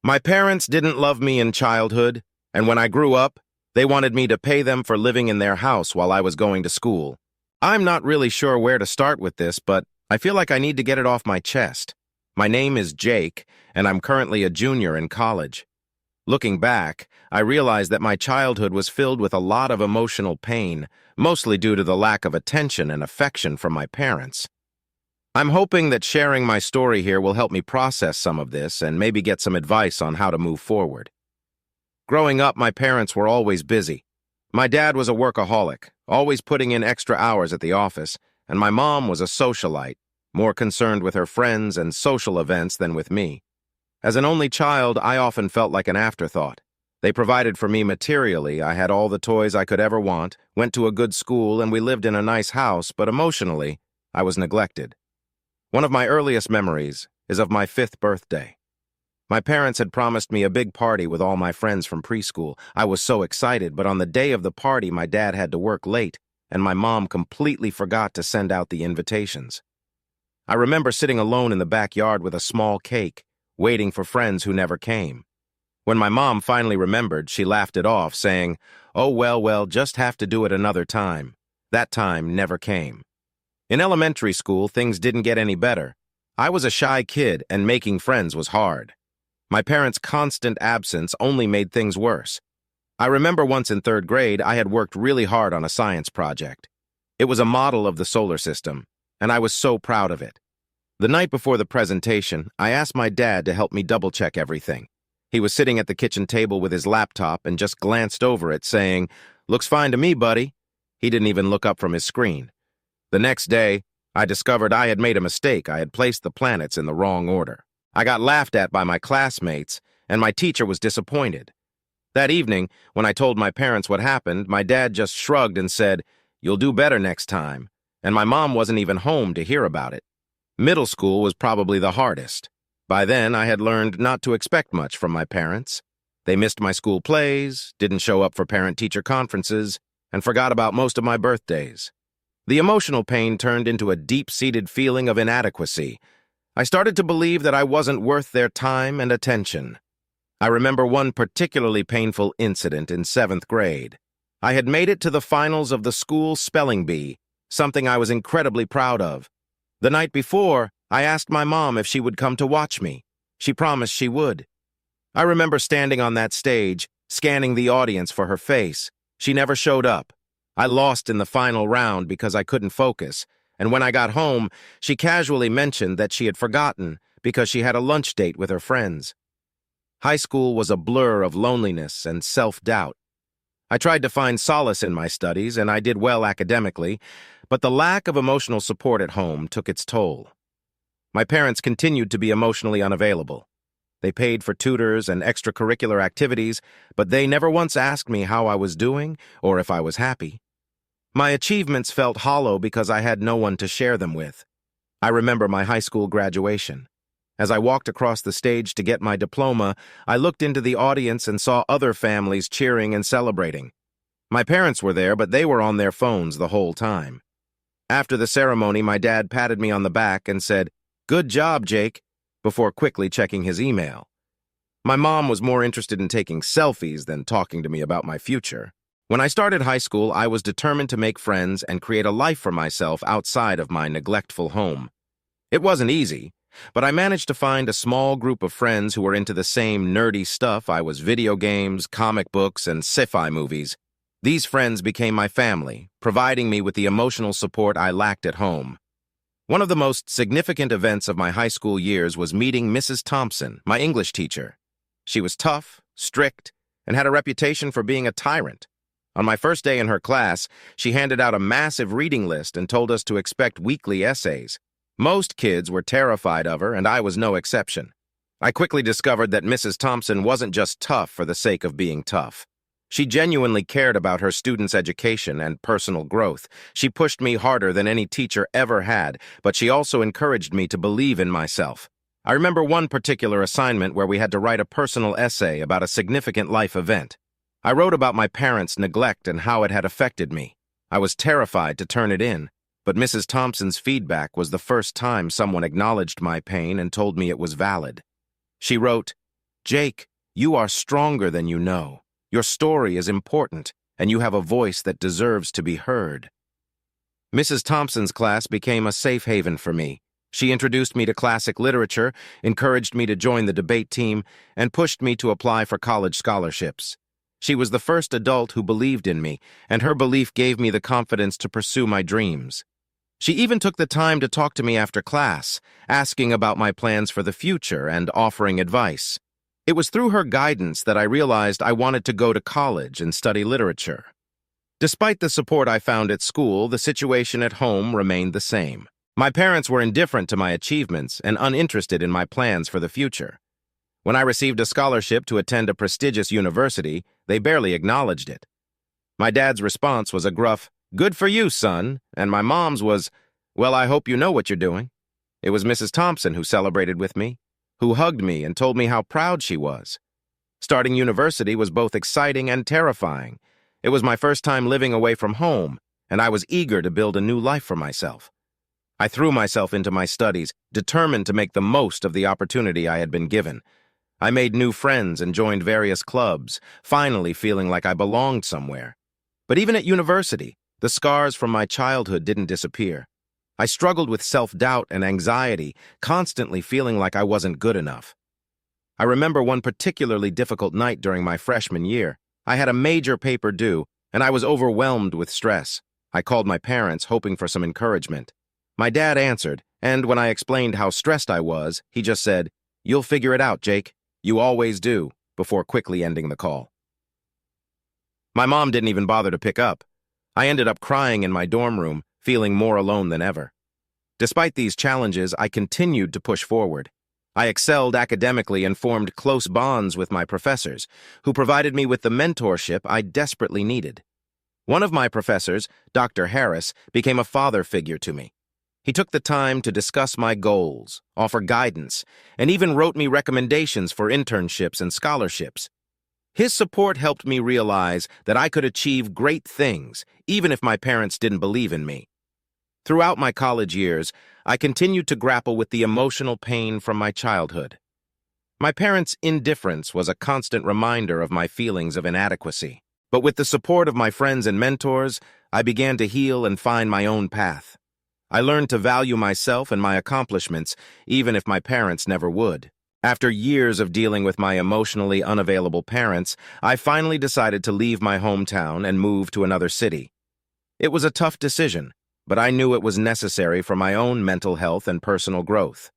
My parents didn't love me in childhood, and when I grew up, they wanted me to pay them for living in their house while I was going to school. I'm not really sure where to start with this, but I feel like I need to get it off my chest. My name is Jake, and I'm currently a junior in college. Looking back, I realize that my childhood was filled with a lot of emotional pain, mostly due to the lack of attention and affection from my parents. I'm hoping that sharing my story here will help me process some of this and maybe get some advice on how to move forward. Growing up, my parents were always busy. My dad was a workaholic, always putting in extra hours at the office, and my mom was a socialite, more concerned with her friends and social events than with me. As an only child, I often felt like an afterthought. They provided for me materially. I had all the toys I could ever want, went to a good school, and we lived in a nice house, but emotionally, I was neglected. One of my earliest memories is of my 5th birthday. My parents had promised me a big party with all my friends from preschool. I was so excited, but on the day of the party, my dad had to work late, and my mom completely forgot to send out the invitations. I remember sitting alone in the backyard with a small cake, waiting for friends who never came. When my mom finally remembered, she laughed it off, saying, "Oh, well, just have to do it another time." That time never came. In elementary school, things didn't get any better. I was a shy kid, and making friends was hard. My parents' constant absence only made things worse. I remember once in 3rd grade, I had worked really hard on a science project. It was a model of the solar system, and I was so proud of it. The night before the presentation, I asked my dad to help me double-check everything. He was sitting at the kitchen table with his laptop and just glanced over it, saying, "Looks fine to me, buddy." He didn't even look up from his screen. The next day, I discovered I had made a mistake. I had placed the planets in the wrong order. I got laughed at by my classmates, and my teacher was disappointed. That evening, when I told my parents what happened, my dad just shrugged and said, "You'll do better next time," and my mom wasn't even home to hear about it. Middle school was probably the hardest. By then, I had learned not to expect much from my parents. They missed my school plays, didn't show up for parent-teacher conferences, and forgot about most of my birthdays. The emotional pain turned into a deep-seated feeling of inadequacy. I started to believe that I wasn't worth their time and attention. I remember one particularly painful incident in 7th grade. I had made it to the finals of the school spelling bee, something I was incredibly proud of. The night before, I asked my mom if she would come to watch me. She promised she would. I remember standing on that stage, scanning the audience for her face. She never showed up. I lost in the final round because I couldn't focus, and when I got home, she casually mentioned that she had forgotten because she had a lunch date with her friends. High school was a blur of loneliness and self-doubt. I tried to find solace in my studies, and I did well academically, but the lack of emotional support at home took its toll. My parents continued to be emotionally unavailable. They paid for tutors and extracurricular activities, but they never once asked me how I was doing or if I was happy. My achievements felt hollow because I had no one to share them with. I remember my high school graduation. As I walked across the stage to get my diploma, I looked into the audience and saw other families cheering and celebrating. My parents were there, but they were on their phones the whole time. After the ceremony, my dad patted me on the back and said, "Good job, Jake," before quickly checking his email. My mom was more interested in taking selfies than talking to me about my future. When I started high school, I was determined to make friends and create a life for myself outside of my neglectful home. It wasn't easy, but I managed to find a small group of friends who were into the same nerdy stuff I was: video games, comic books, and sci-fi movies. These friends became my family, providing me with the emotional support I lacked at home. One of the most significant events of my high school years was meeting Mrs. Thompson, my English teacher. She was tough, strict, and had a reputation for being a tyrant. On my first day in her class, she handed out a massive reading list and told us to expect weekly essays. Most kids were terrified of her, and I was no exception. I quickly discovered that Mrs. Thompson wasn't just tough for the sake of being tough. She genuinely cared about her students' education and personal growth. She pushed me harder than any teacher ever had, but she also encouraged me to believe in myself. I remember one particular assignment where we had to write a personal essay about a significant life event. I wrote about my parents' neglect and how it had affected me. I was terrified to turn it in, but Mrs. Thompson's feedback was the first time someone acknowledged my pain and told me it was valid. She wrote, "Jake, you are stronger than you know. Your story is important, and you have a voice that deserves to be heard." Mrs. Thompson's class became a safe haven for me. She introduced me to classic literature, encouraged me to join the debate team, and pushed me to apply for college scholarships. She was the first adult who believed in me, and her belief gave me the confidence to pursue my dreams. She even took the time to talk to me after class, asking about my plans for the future and offering advice. It was through her guidance that I realized I wanted to go to college and study literature. Despite the support I found at school, the situation at home remained the same. My parents were indifferent to my achievements and uninterested in my plans for the future. When I received a scholarship to attend a prestigious university, they barely acknowledged it. My dad's response was a gruff, "Good for you, son," and my mom's was, "Well, I hope you know what you're doing." It was Mrs. Thompson who celebrated with me, who hugged me and told me how proud she was. Starting university was both exciting and terrifying. It was my first time living away from home, and I was eager to build a new life for myself. I threw myself into my studies, determined to make the most of the opportunity I had been given. I made new friends and joined various clubs, finally feeling like I belonged somewhere. But even at university, the scars from my childhood didn't disappear. I struggled with self-doubt and anxiety, constantly feeling like I wasn't good enough. I remember one particularly difficult night during my freshman year. I had a major paper due, and I was overwhelmed with stress. I called my parents, hoping for some encouragement. My dad answered, and when I explained how stressed I was, he just said, "You'll figure it out, Jake. You always do," before quickly ending the call. My mom didn't even bother to pick up. I ended up crying in my dorm room, feeling more alone than ever. Despite these challenges, I continued to push forward. I excelled academically and formed close bonds with my professors, who provided me with the mentorship I desperately needed. One of my professors, Dr. Harris, became a father figure to me. He took the time to discuss my goals, offer guidance, and even wrote me recommendations for internships and scholarships. His support helped me realize that I could achieve great things, even if my parents didn't believe in me. Throughout my college years, I continued to grapple with the emotional pain from my childhood. My parents' indifference was a constant reminder of my feelings of inadequacy. But with the support of my friends and mentors, I began to heal and find my own path. I learned to value myself and my accomplishments, even if my parents never would. After years of dealing with my emotionally unavailable parents, I finally decided to leave my hometown and move to another city. It was a tough decision, but I knew it was necessary for my own mental health and personal growth.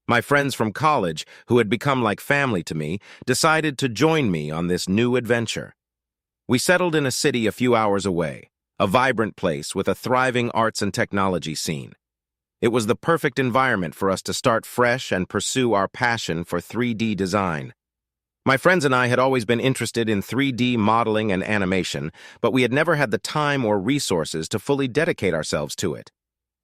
My friends from college, who had become like family to me, decided to join me on this new adventure. We settled in a city a few hours away, a vibrant place with a thriving arts and technology scene. It was the perfect environment for us to start fresh and pursue our passion for 3D design. My friends and I had always been interested in 3D modeling and animation, but we had never had the time or resources to fully dedicate ourselves to it.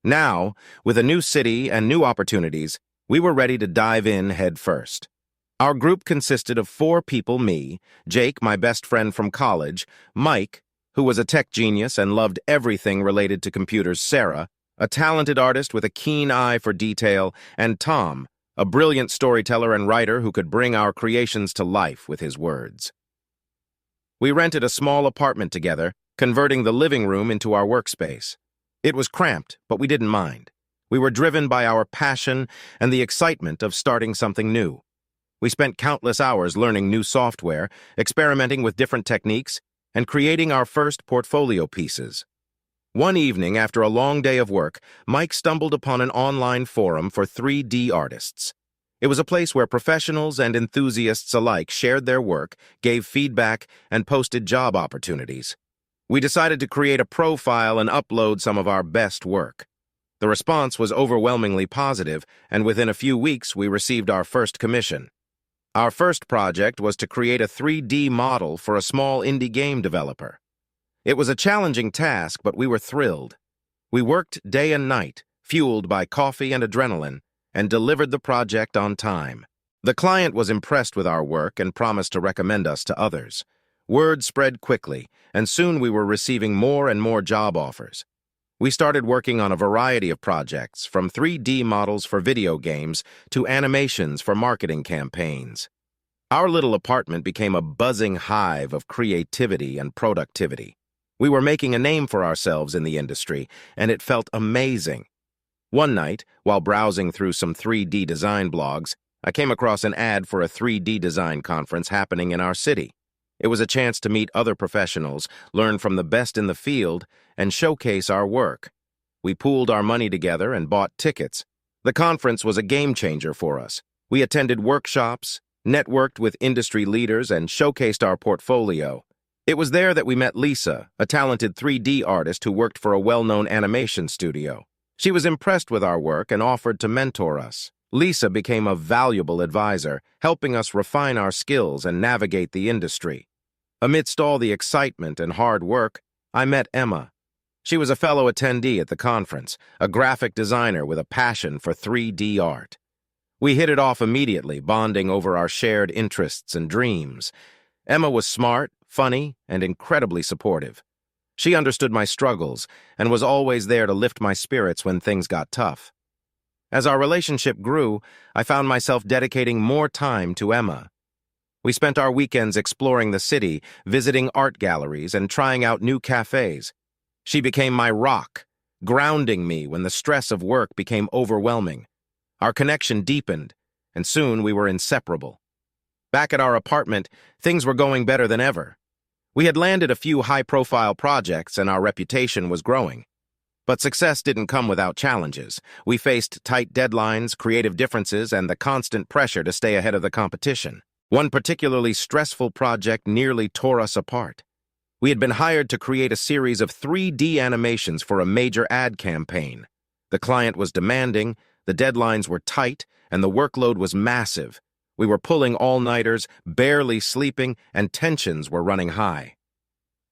Now, with a new city and new opportunities, we were ready to dive in head first. Our group consisted of 4 people: me, Jake, my best friend from college, Mike, who was a tech genius and loved everything related to computers, Sarah, a talented artist with a keen eye for detail, and Tom, a brilliant storyteller and writer who could bring our creations to life with his words. We rented a small apartment together, converting the living room into our workspace. It was cramped, but we didn't mind. We were driven by our passion and the excitement of starting something new. We spent countless hours learning new software, experimenting with different techniques, and creating our first portfolio pieces. One evening, after a long day of work, Mike stumbled upon an online forum for 3D artists. It was a place where professionals and enthusiasts alike shared their work, gave feedback, and posted job opportunities. We decided to create a profile and upload some of our best work. The response was overwhelmingly positive, and within a few weeks we received our first commission. Our first project was to create a 3D model for a small indie game developer. It was a challenging task, but we were thrilled. We worked day and night, fueled by coffee and adrenaline, and delivered the project on time. The client was impressed with our work and promised to recommend us to others. Word spread quickly, and soon we were receiving more and more job offers. We started working on a variety of projects, from 3D models for video games to animations for marketing campaigns. Our little apartment became a buzzing hive of creativity and productivity. We were making a name for ourselves in the industry, and it felt amazing. One night, while browsing through some 3D design blogs, I came across an ad for a 3D design conference happening in our city. It was a chance to meet other professionals, learn from the best in the field, and showcase our work. We pooled our money together and bought tickets. The conference was a game changer for us. We attended workshops, networked with industry leaders, and showcased our portfolio. It was there that we met Lisa, a talented 3D artist who worked for a well-known animation studio. She was impressed with our work and offered to mentor us. Lisa became a valuable advisor, helping us refine our skills and navigate the industry. Amidst all the excitement and hard work, I met Emma. She was a fellow attendee at the conference, a graphic designer with a passion for 3D art. We hit it off immediately, bonding over our shared interests and dreams. Emma was smart, funny, and incredibly supportive. She understood my struggles and was always there to lift my spirits when things got tough. As our relationship grew, I found myself dedicating more time to Emma. We spent our weekends exploring the city, visiting art galleries, and trying out new cafes. She became my rock, grounding me when the stress of work became overwhelming. Our connection deepened, and soon we were inseparable. Back at our apartment, things were going better than ever. We had landed a few high-profile projects, and our reputation was growing. But success didn't come without challenges. We faced tight deadlines, creative differences, and the constant pressure to stay ahead of the competition. One particularly stressful project nearly tore us apart. We had been hired to create a series of 3D animations for a major ad campaign. The client was demanding, the deadlines were tight, and the workload was massive. We were pulling all-nighters, barely sleeping, and tensions were running high.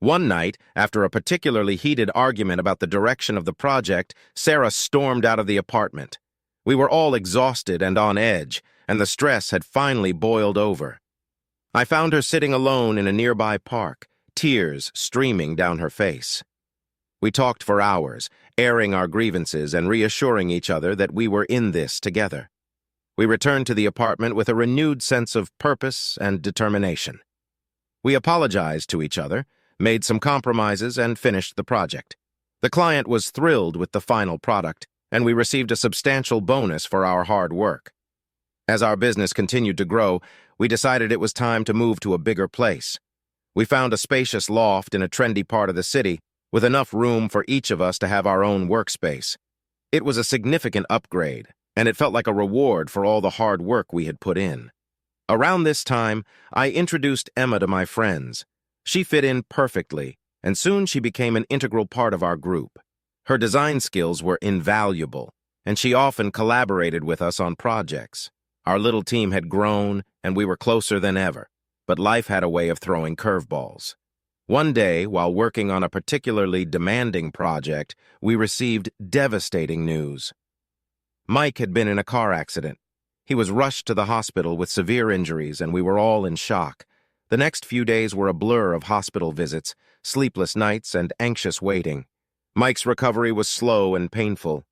One night, after a particularly heated argument about the direction of the project, Sarah stormed out of the apartment. We were all exhausted and on edge, and the stress had finally boiled over. I found her sitting alone in a nearby park, tears streaming down her face. We talked for hours, airing our grievances and reassuring each other that we were in this together. We returned to the apartment with a renewed sense of purpose and determination. We apologized to each other, made some compromises, and finished the project. The client was thrilled with the final product, and we received a substantial bonus for our hard work. As our business continued to grow, we decided it was time to move to a bigger place. We found a spacious loft in a trendy part of the city, with enough room for each of us to have our own workspace. It was a significant upgrade, and it felt like a reward for all the hard work we had put in. Around this time, I introduced Emma to my friends. She fit in perfectly, and soon she became an integral part of our group. Her design skills were invaluable, and she often collaborated with us on projects. Our little team had grown, and we were closer than ever, but life had a way of throwing curveballs. One day, while working on a particularly demanding project, we received devastating news. Mike had been in a car accident. He was rushed to the hospital with severe injuries, and we were all in shock. The next few days were a blur of hospital visits, sleepless nights, and anxious waiting. Mike's recovery was slow and painful.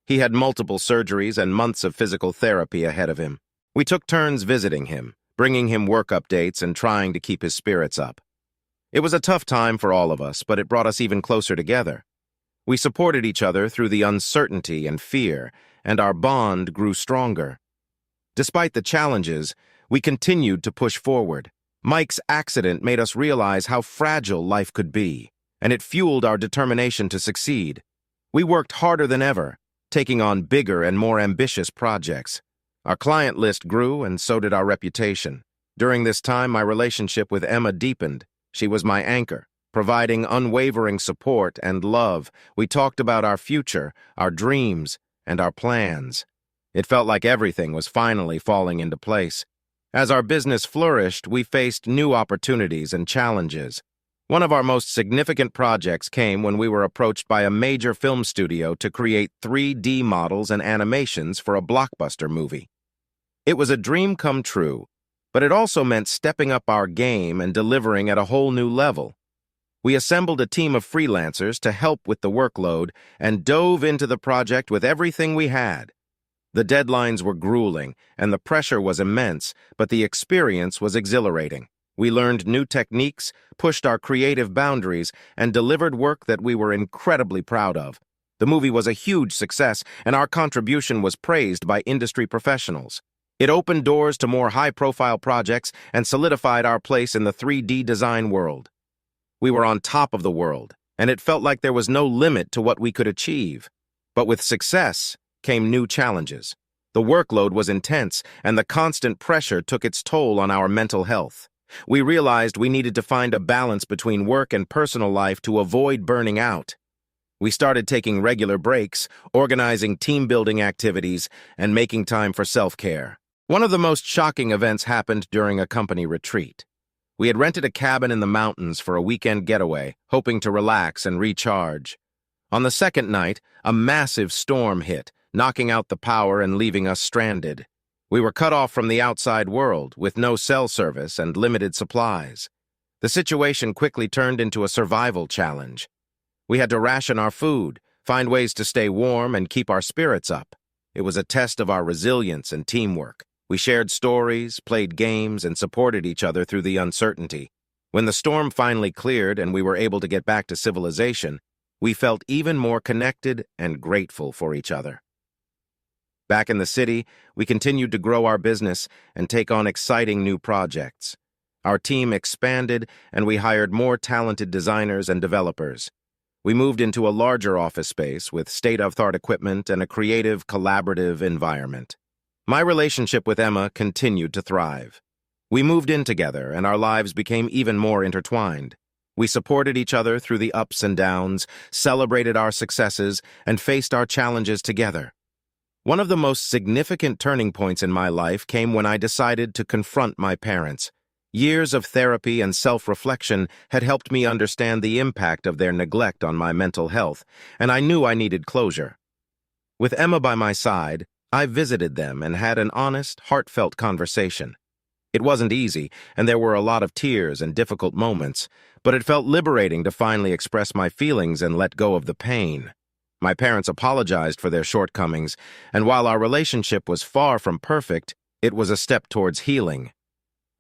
He had multiple surgeries and months of physical therapy ahead of him. We took turns visiting him, bringing him work updates and trying to keep his spirits up. It was a tough time for all of us, but it brought us even closer together. We supported each other through the uncertainty and fear, and our bond grew stronger. Despite the challenges, we continued to push forward. Mike's accident made us realize how fragile life could be, and it fueled our determination to succeed. We worked harder than ever, taking on bigger and more ambitious projects. Our client list grew, and so did our reputation. During this time, my relationship with Emma deepened. She was my anchor, providing unwavering support and love. We talked about our future, our dreams, and our plans. It felt like everything was finally falling into place. As our business flourished, we faced new opportunities and challenges. One of our most significant projects came when we were approached by a major film studio to create 3D models and animations for a blockbuster movie. It was a dream come true, but it also meant stepping up our game and delivering at a whole new level. We assembled a team of freelancers to help with the workload and dove into the project with everything we had. The deadlines were grueling, and the pressure was immense, but the experience was exhilarating. We learned new techniques, pushed our creative boundaries, and delivered work that we were incredibly proud of. The movie was a huge success, and our contribution was praised by industry professionals. It opened doors to more high-profile projects and solidified our place in the 3D design world. We were on top of the world, and it felt like there was no limit to what we could achieve. But with success came new challenges. The workload was intense, and the constant pressure took its toll on our mental health. We realized we needed to find a balance between work and personal life to avoid burning out. We started taking regular breaks, organizing team-building activities, and making time for self-care. One of the most shocking events happened during a company retreat. We had rented a cabin in the mountains for a weekend getaway, hoping to relax and recharge. On the second night, a massive storm hit, knocking out the power and leaving us stranded. We were cut off from the outside world, with no cell service and limited supplies. The situation quickly turned into a survival challenge. We had to ration our food, find ways to stay warm, and keep our spirits up. It was a test of our resilience and teamwork. We shared stories, played games, and supported each other through the uncertainty. When the storm finally cleared and we were able to get back to civilization, we felt even more connected and grateful for each other. Back in the city, we continued to grow our business and take on exciting new projects. Our team expanded, and we hired more talented designers and developers. We moved into a larger office space with state-of-the-art equipment and a creative, collaborative environment. My relationship with Emma continued to thrive. We moved in together, and our lives became even more intertwined. We supported each other through the ups and downs, celebrated our successes, and faced our challenges together. One of the most significant turning points in my life came when I decided to confront my parents. Years of therapy and self-reflection had helped me understand the impact of their neglect on my mental health, and I knew I needed closure. With Emma by my side, I visited them and had an honest, heartfelt conversation. It wasn't easy, and there were a lot of tears and difficult moments, but it felt liberating to finally express my feelings and let go of the pain. My parents apologized for their shortcomings, and while our relationship was far from perfect, it was a step towards healing.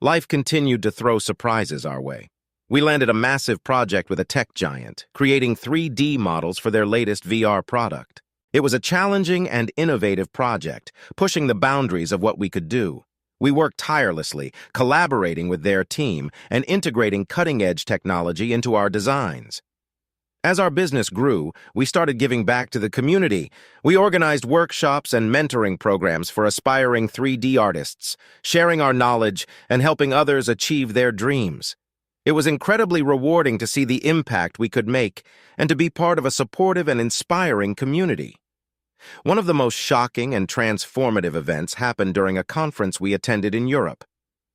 Life continued to throw surprises our way. We landed a massive project with a tech giant, creating 3D models for their latest VR product. It was a challenging and innovative project, pushing the boundaries of what we could do. We worked tirelessly, collaborating with their team and integrating cutting-edge technology into our designs. As our business grew, we started giving back to the community. We organized workshops and mentoring programs for aspiring 3D artists, sharing our knowledge and helping others achieve their dreams. It was incredibly rewarding to see the impact we could make and to be part of a supportive and inspiring community. One of the most shocking and transformative events happened during a conference we attended in Europe.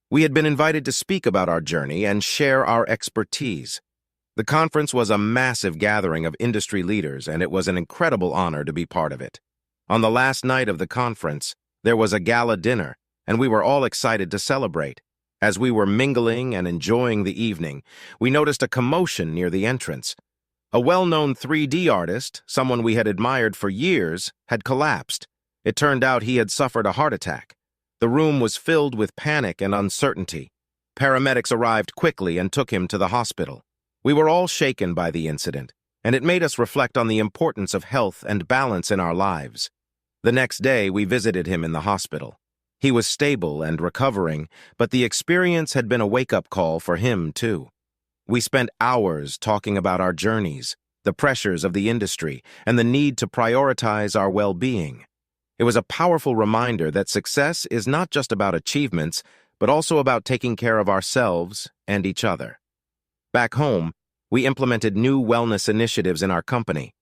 We had been invited to speak about our journey and share our expertise. The conference was a massive gathering of industry leaders, and it was an incredible honor to be part of it. On the last night of the conference, there was a gala dinner, and we were all excited to celebrate. As we were mingling and enjoying the evening, we noticed a commotion near the entrance. A well-known 3D artist, someone we had admired for years, had collapsed. It turned out he had suffered a heart attack. The room was filled with panic and uncertainty. Paramedics arrived quickly and took him to the hospital. We were all shaken by the incident, and it made us reflect on the importance of health and balance in our lives. The next day, we visited him in the hospital. He was stable and recovering, but the experience had been a wake-up call for him, too. We spent hours talking about our journeys, the pressures of the industry, and the need to prioritize our well-being. It was a powerful reminder that success is not just about achievements, but also about taking care of ourselves and each other. Back home, we implemented new wellness initiatives in our company.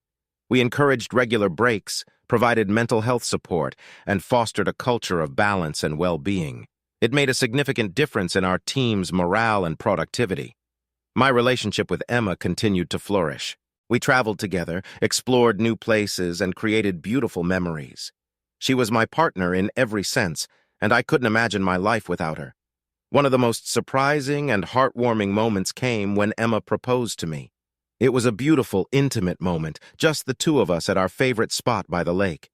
We encouraged regular breaks, provided mental health support, and fostered a culture of balance and well-being. It made a significant difference in our team's morale and productivity. My relationship with Emma continued to flourish. We traveled together, explored new places, and created beautiful memories. She was my partner in every sense, and I couldn't imagine my life without her. One of the most surprising and heartwarming moments came when Emma proposed to me. It was a beautiful, intimate moment, just the two of us at our favorite spot by the lake.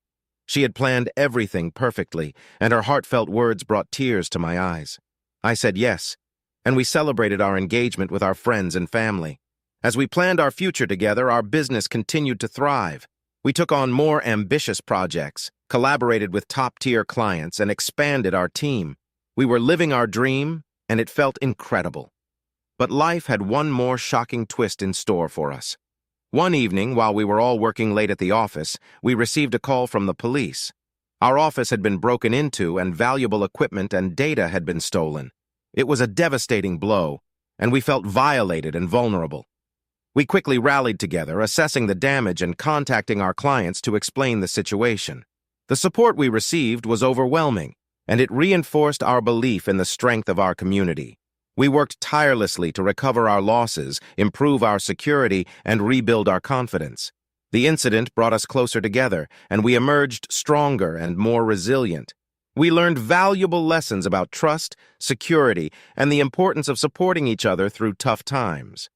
She had planned everything perfectly, and her heartfelt words brought tears to my eyes. I said yes, and we celebrated our engagement with our friends and family. As we planned our future together, our business continued to thrive. We took on more ambitious projects, collaborated with top-tier clients, and expanded our team. We were living our dream, and it felt incredible. But life had one more shocking twist in store for us. One evening, while we were all working late at the office, we received a call from the police. Our office had been broken into, and valuable equipment and data had been stolen. It was a devastating blow, and we felt violated and vulnerable. We quickly rallied together, assessing the damage and contacting our clients to explain the situation. The support we received was overwhelming, and it reinforced our belief in the strength of our community. We worked tirelessly to recover our losses, improve our security, and rebuild our confidence. The incident brought us closer together, and we emerged stronger and more resilient. We learned valuable lessons about trust, security, and the importance of supporting each other through tough times.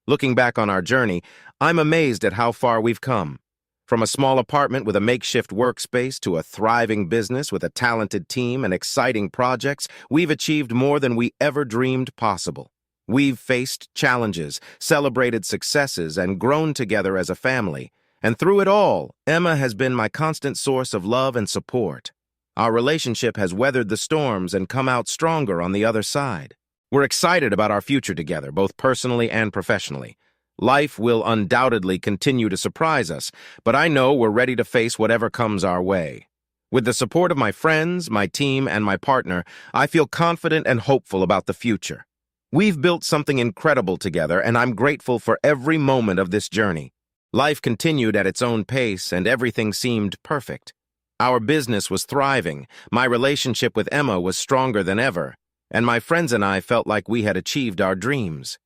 Looking back on our journey, I'm amazed at how far we've come. From a small apartment with a makeshift workspace to a thriving business with a talented team and exciting projects, we've achieved more than we ever dreamed possible. We've faced challenges, celebrated successes, and grown together as a family. And through it all, Emma has been my constant source of love and support. Our relationship has weathered the storms and come out stronger on the other side. We're excited about our future together, both personally and professionally. Life will undoubtedly continue to surprise us, but I know we're ready to face whatever comes our way. With the support of my friends, my team, and my partner, I feel confident and hopeful about the future. We've built something incredible together, and I'm grateful for every moment of this journey. Life continued at its own pace, and everything seemed perfect. Our business was thriving, my relationship with Emma was stronger than ever, and my friends and I felt like we had achieved our dreams.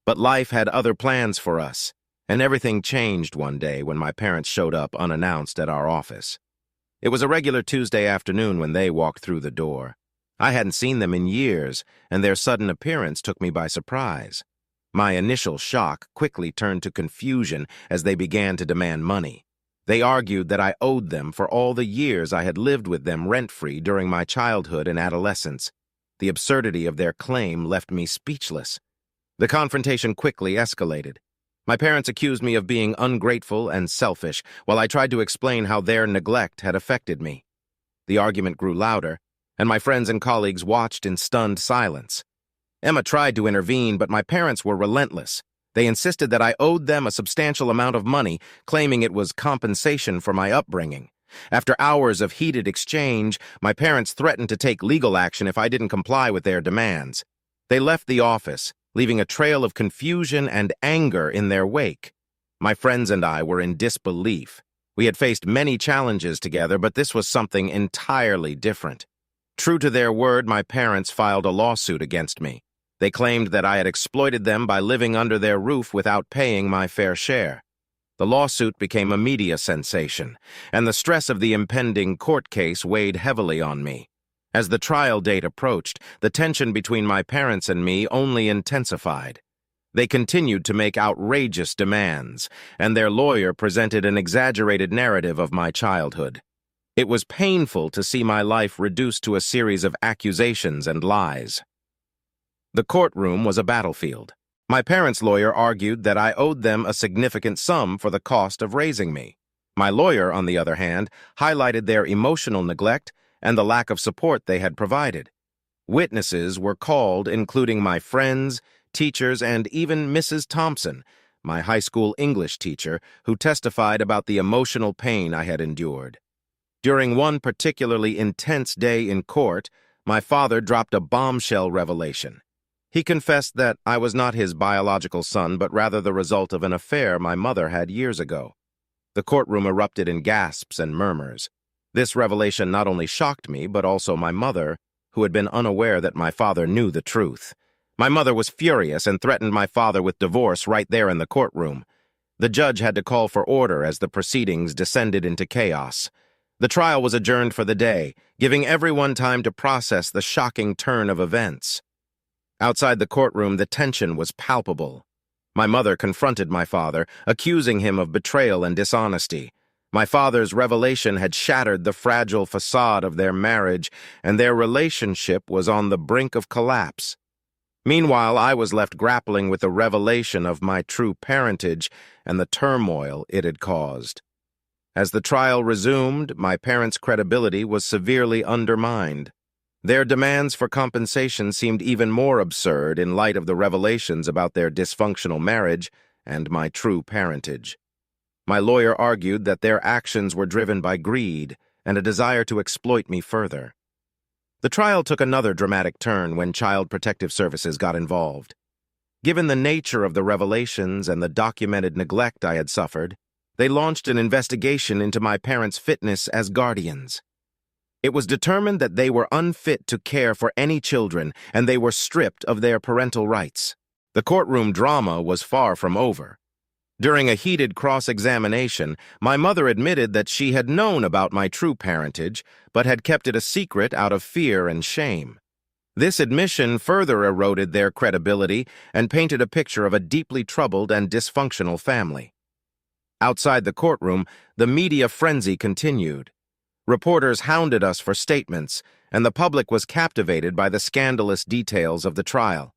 But life had other plans for us, and everything changed one day when my parents showed up unannounced at our office. It was a regular Tuesday afternoon when they walked through the door. I hadn't seen them in years, and their sudden appearance took me by surprise. My initial shock quickly turned to confusion as they began to demand money. They argued that I owed them for all the years I had lived with them rent-free during my childhood and adolescence. The absurdity of their claim left me speechless. The confrontation quickly escalated. My parents accused me of being ungrateful and selfish, while I tried to explain how their neglect had affected me. The argument grew louder, and my friends and colleagues watched in stunned silence. Emma tried to intervene, but my parents were relentless. They insisted that I owed them a substantial amount of money, claiming it was compensation for my upbringing. After hours of heated exchange, my parents threatened to take legal action if I didn't comply with their demands. They left the office, leaving a trail of confusion and anger in their wake. My friends and I were in disbelief. We had faced many challenges together, but this was something entirely different. True to their word, my parents filed a lawsuit against me. They claimed that I had exploited them by living under their roof without paying my fair share. The lawsuit became a media sensation, and the stress of the impending court case weighed heavily on me. As the trial date approached, the tension between my parents and me only intensified. They continued to make outrageous demands, and their lawyer presented an exaggerated narrative of my childhood. It was painful to see my life reduced to a series of accusations and lies. The courtroom was a battlefield. My parents' lawyer argued that I owed them a significant sum for the cost of raising me. My lawyer, on the other hand, highlighted their emotional neglect and the lack of support they had provided. Witnesses were called, including my friends, teachers, and even Mrs. Thompson, my high school English teacher, who testified about the emotional pain I had endured. During one particularly intense day in court, my father dropped a bombshell revelation. He confessed that I was not his biological son, but rather the result of an affair my mother had years ago. The courtroom erupted in gasps and murmurs. This revelation not only shocked me, but also my mother, who had been unaware that my father knew the truth. My mother was furious and threatened my father with divorce right there in the courtroom. The judge had to call for order as the proceedings descended into chaos. The trial was adjourned for the day, giving everyone time to process the shocking turn of events. Outside the courtroom, the tension was palpable. My mother confronted my father, accusing him of betrayal and dishonesty. My father's revelation had shattered the fragile facade of their marriage, and their relationship was on the brink of collapse. Meanwhile, I was left grappling with the revelation of my true parentage and the turmoil it had caused. As the trial resumed, my parents' credibility was severely undermined. Their demands for compensation seemed even more absurd in light of the revelations about their dysfunctional marriage and my true parentage. My lawyer argued that their actions were driven by greed and a desire to exploit me further. The trial took another dramatic turn when Child Protective Services got involved. Given the nature of the revelations and the documented neglect I had suffered, they launched an investigation into my parents' fitness as guardians. It was determined that they were unfit to care for any children, and they were stripped of their parental rights. The courtroom drama was far from over. During a heated cross-examination, my mother admitted that she had known about my true parentage, but had kept it a secret out of fear and shame. This admission further eroded their credibility and painted a picture of a deeply troubled and dysfunctional family. Outside the courtroom, the media frenzy continued. Reporters hounded us for statements, and the public was captivated by the scandalous details of the trial.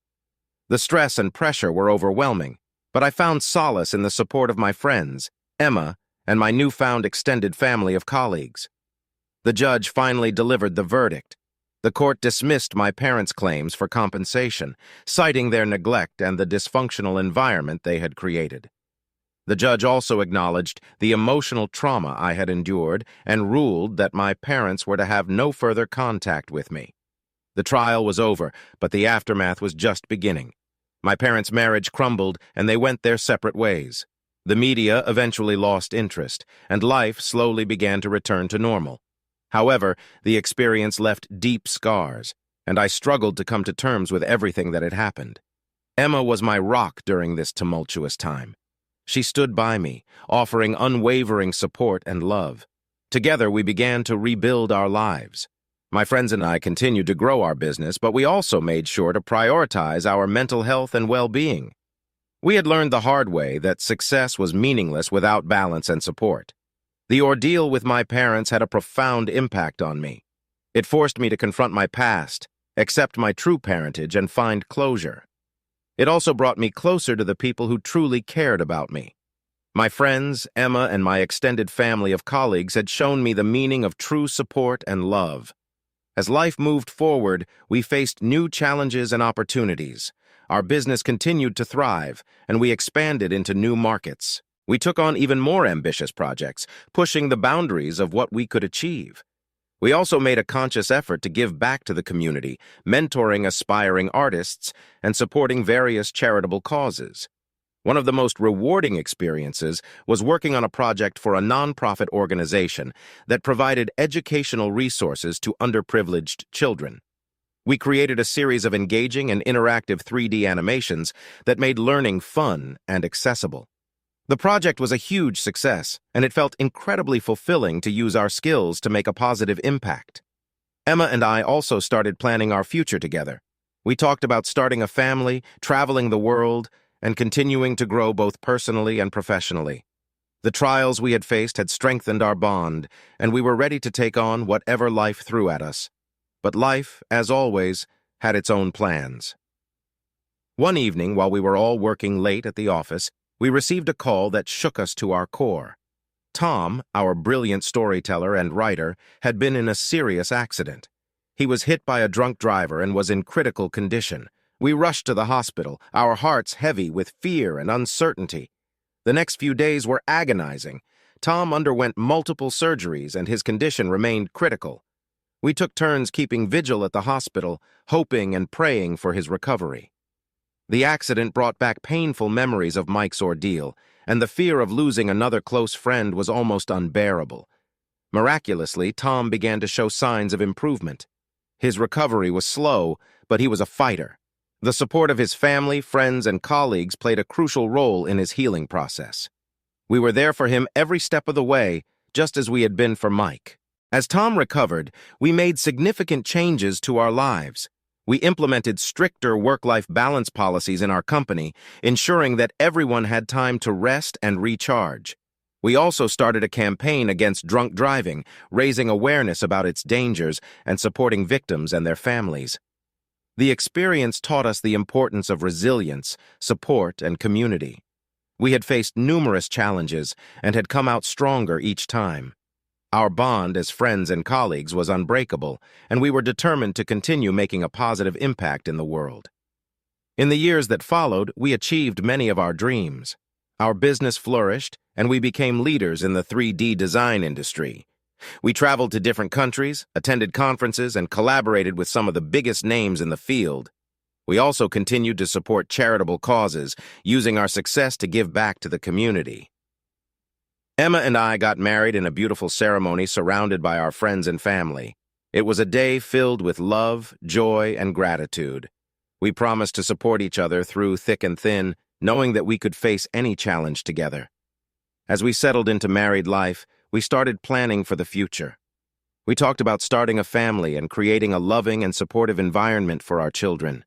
The stress and pressure were overwhelming, but I found solace in the support of my friends, Emma, and my newfound extended family of colleagues. The judge finally delivered the verdict. The court dismissed my parents' claims for compensation, citing their neglect and the dysfunctional environment they had created. The judge also acknowledged the emotional trauma I had endured and ruled that my parents were to have no further contact with me. The trial was over, but the aftermath was just beginning. My parents' marriage crumbled, and they went their separate ways. The media eventually lost interest, and life slowly began to return to normal. However, the experience left deep scars, and I struggled to come to terms with everything that had happened. Emma was my rock during this tumultuous time. She stood by me, offering unwavering support and love. Together, we began to rebuild our lives. My friends and I continued to grow our business, but we also made sure to prioritize our mental health and well-being. We had learned the hard way that success was meaningless without balance and support. The ordeal with my parents had a profound impact on me. It forced me to confront my past, accept my true parentage, and find closure. It also brought me closer to the people who truly cared about me. My friends, Emma, and my extended family of colleagues had shown me the meaning of true support and love. As life moved forward, we faced new challenges and opportunities. Our business continued to thrive, and we expanded into new markets. We took on even more ambitious projects, pushing the boundaries of what we could achieve. We also made a conscious effort to give back to the community, mentoring aspiring artists and supporting various charitable causes. One of the most rewarding experiences was working on a project for a nonprofit organization that provided educational resources to underprivileged children. We created a series of engaging and interactive 3D animations that made learning fun and accessible. The project was a huge success, and it felt incredibly fulfilling to use our skills to make a positive impact. Emma and I also started planning our future together. We talked about starting a family, traveling the world, and continuing to grow both personally and professionally. The trials we had faced had strengthened our bond, and we were ready to take on whatever life threw at us. But life, as always, had its own plans. One evening, while we were all working late at the office, we received a call that shook us to our core. Tom, our brilliant storyteller and writer, had been in a serious accident. He was hit by a drunk driver and was in critical condition. We rushed to the hospital, our hearts heavy with fear and uncertainty. The next few days were agonizing. Tom underwent multiple surgeries and his condition remained critical. We took turns keeping vigil at the hospital, hoping and praying for his recovery. The accident brought back painful memories of Mike's ordeal, and the fear of losing another close friend was almost unbearable. Miraculously, Tom began to show signs of improvement. His recovery was slow, but he was a fighter. The support of his family, friends, and colleagues played a crucial role in his healing process. We were there for him every step of the way, just as we had been for Mike. As Tom recovered, we made significant changes to our lives. We implemented stricter work-life balance policies in our company, ensuring that everyone had time to rest and recharge. We also started a campaign against drunk driving, raising awareness about its dangers and supporting victims and their families. The experience taught us the importance of resilience, support, and community. We had faced numerous challenges and had come out stronger each time. Our bond as friends and colleagues was unbreakable, and we were determined to continue making a positive impact in the world. In the years that followed, we achieved many of our dreams. Our business flourished, and we became leaders in the 3D design industry. We traveled to different countries, attended conferences, and collaborated with some of the biggest names in the field. We also continued to support charitable causes, using our success to give back to the community. Emma and I got married in a beautiful ceremony surrounded by our friends and family. It was a day filled with love, joy, and gratitude. We promised to support each other through thick and thin, knowing that we could face any challenge together. As we settled into married life, we started planning for the future. We talked about starting a family and creating a loving and supportive environment for our children.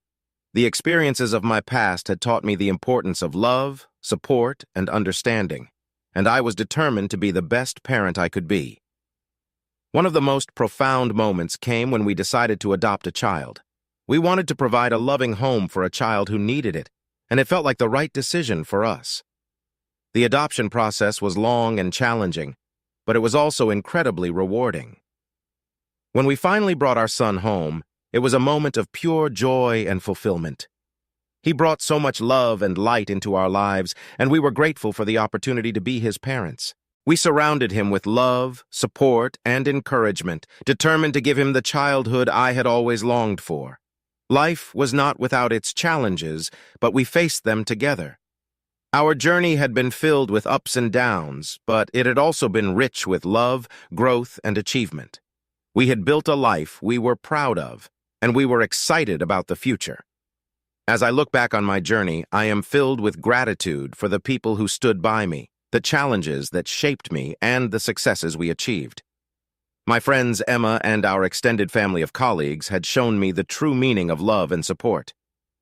The experiences of my past had taught me the importance of love, support, and understanding, and I was determined to be the best parent I could be. One of the most profound moments came when we decided to adopt a child. We wanted to provide a loving home for a child who needed it, and it felt like the right decision for us. The adoption process was long and challenging, but it was also incredibly rewarding. When we finally brought our son home, it was a moment of pure joy and fulfillment. He brought so much love and light into our lives, and we were grateful for the opportunity to be his parents. We surrounded him with love, support, and encouragement, determined to give him the childhood I had always longed for. Life was not without its challenges, but we faced them together. Our journey had been filled with ups and downs, but it had also been rich with love, growth, and achievement. We had built a life we were proud of, and we were excited about the future. As I look back on my journey, I am filled with gratitude for the people who stood by me, the challenges that shaped me, and the successes we achieved. My friends Emma and our extended family of colleagues had shown me the true meaning of love and support.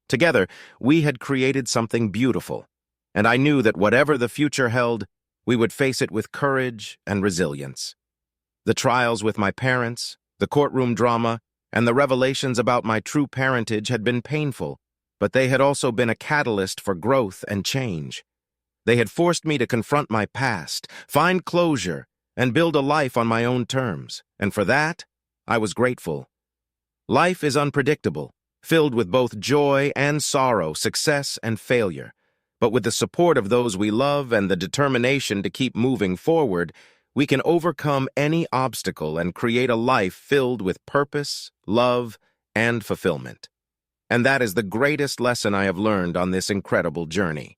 Together, we had created something beautiful, and I knew that whatever the future held, we would face it with courage and resilience. The trials with my parents, the courtroom drama, and the revelations about my true parentage had been painful, but they had also been a catalyst for growth and change. They had forced me to confront my past, find closure, and build a life on my own terms, and for that, I was grateful. Life is unpredictable, filled with both joy and sorrow, success and failure. But with the support of those we love and the determination to keep moving forward, we can overcome any obstacle and create a life filled with purpose, love, and fulfillment. And that is the greatest lesson I have learned on this incredible journey.